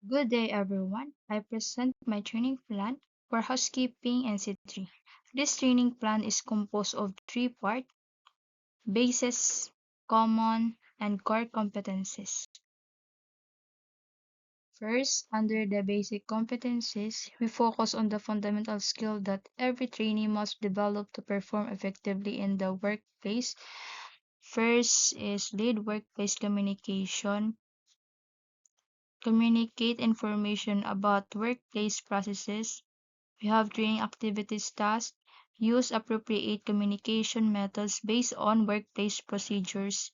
Good day, everyone. I present my training plan for housekeeping and C3. This training plan is composed of three parts: basis, common, and core competencies. First, under the basic competencies, we focus on the fundamental skill that every trainee must develop to perform effectively in the workplace. First is lead workplace communication. Communicate information about workplace processes. We have training activities tasks. Use appropriate communication methods based on workplace procedures.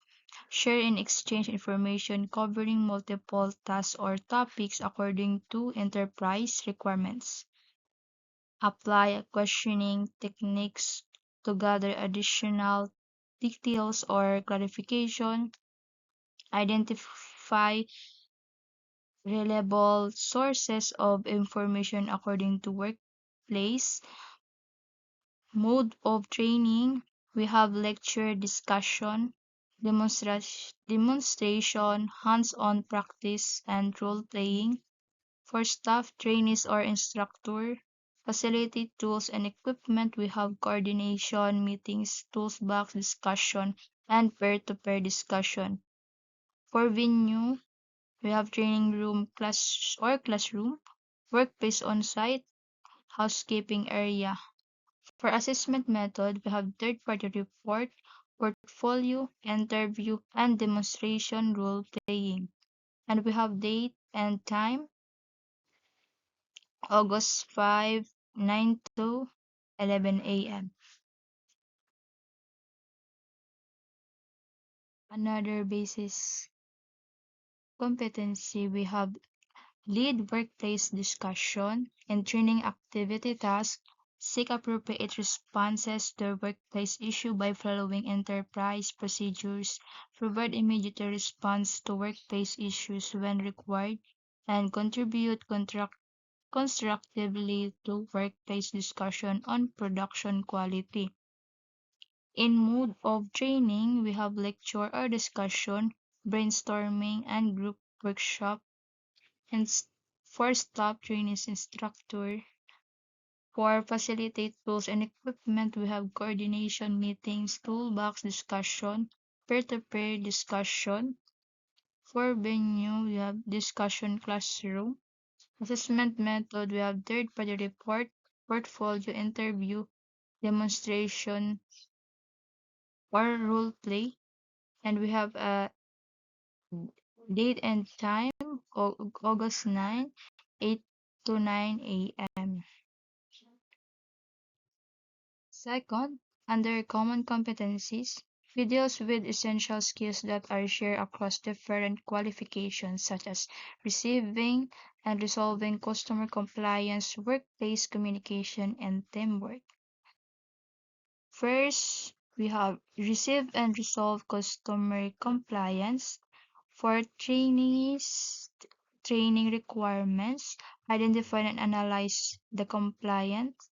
Share and exchange information covering multiple tasks or topics according to enterprise requirements. Apply questioning techniques to gather additional details or clarification. Identify reliable sources of information according to workplace mode of training. We have lecture, discussion, demonstration, hands-on practice, and role-playing. For staff, trainees, or instructor, facility tools and equipment, we have coordination, meetings, tools box discussion, and peer-to-peer discussion. For venue, we have training room, classroom, workplace on-site, housekeeping area. For assessment method, we have third-party report, portfolio, interview, and demonstration role-playing. And we have date and time, August 5, 9 to 11 a.m. Another basis competency, we have lead workplace discussion and training activity tasks. Seek appropriate responses to workplace issue by following enterprise procedures. Provide immediate response to workplace issues when required, and contribute constructively to workplace discussion on production quality. In mode of training, we have lecture or discussion, brainstorming, and group workshop. And for staff trainees instructor, for facilitate tools and equipment, we have coordination meetings, toolbox discussion, peer-to-peer discussion. For venue, we have discussion classroom. Assessment method, we have third-party report, portfolio interview, demonstration, or role play. And we have a date and time, August 9, 8 to 9 a.m. Second, under common competencies, videos with essential skills that are shared across different qualifications such as receiving and resolving customer compliance, workplace communication, and teamwork. First, we have receive and resolve customer compliance. For trainees, training requirements, identify and analyze the compliance.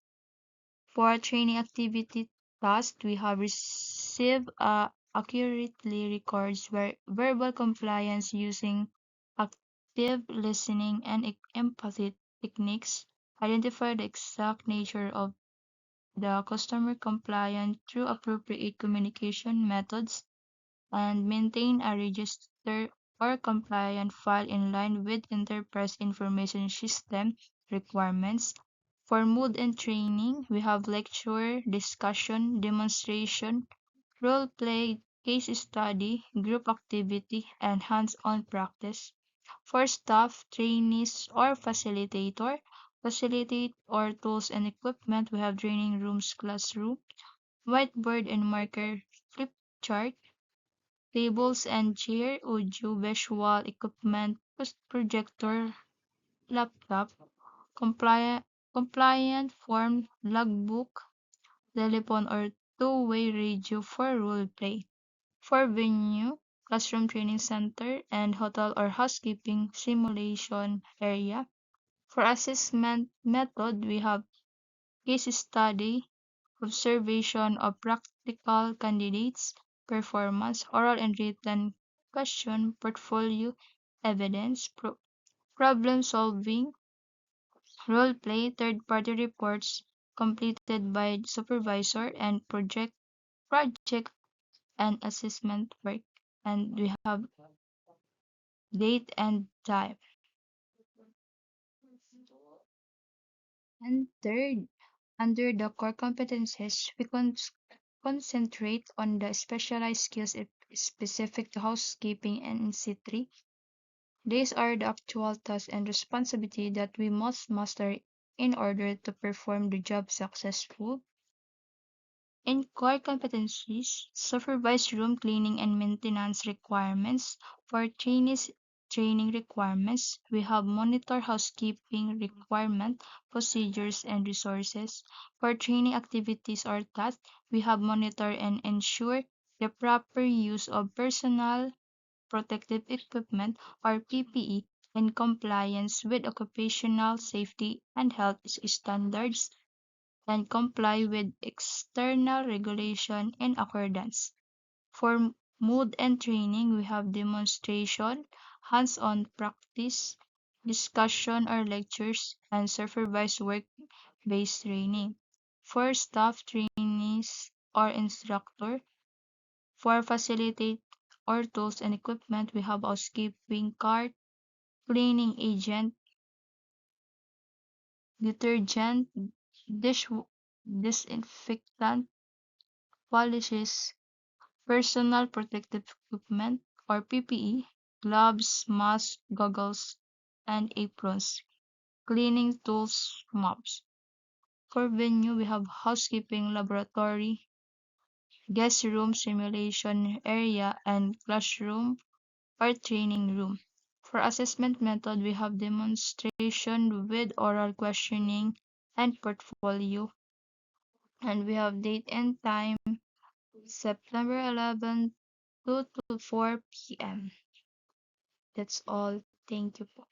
For training activity task, we have received accurately records verbal compliance using active listening and empathy techniques. Identify the exact nature of the customer compliance through appropriate communication methods, and maintain a register or compliant file in line with Enterprise Information System requirements. For mood and training, we have lecture, discussion, demonstration, role play, case study, group activity, and hands-on practice. For staff, trainees, or facilitator, facilitate or tools and equipment, we have training rooms, classroom, whiteboard and marker, flip chart, tables and chair, audio visual equipment, projector, laptop, compliant, compliant form, logbook, telephone or two-way radio for role play. For venue, classroom training center, and hotel or housekeeping simulation area. For assessment method, we have case study, observation of practical candidates, performance, oral and written question, portfolio, evidence, problem solving, role play, third party reports completed by the supervisor, and project and assessment work. And we have date and time. And third, under the core competencies, we concentrate on the specialized skills specific to housekeeping and NC3. These are the actual tasks and responsibility that we must master in order to perform the job successfully. In core competencies, supervise room cleaning and maintenance requirements. For trainees training requirements, we have monitor housekeeping requirement, procedures and resources. For training activities or tasks, we have monitor and ensure the proper use of personal protective equipment or PPE in compliance with occupational safety and health standards and comply with external regulation in accordance. For mood and training, we have demonstration, hands-on practice, discussion or lectures, and supervised work-based training. For staff trainees or instructor, for facilitate or tools and equipment, we have housekeeping cart, cleaning agent, detergent, dish disinfectant, polishes, personal protective equipment or PPE, gloves, masks, goggles, and aprons, cleaning tools, mops. For venue, we have housekeeping laboratory, guest room simulation area, and classroom or training room. For assessment method, we have demonstration with oral questioning and portfolio. And we have date and time, September 11th, 2 to 4 p.m. That's all. Thank you po.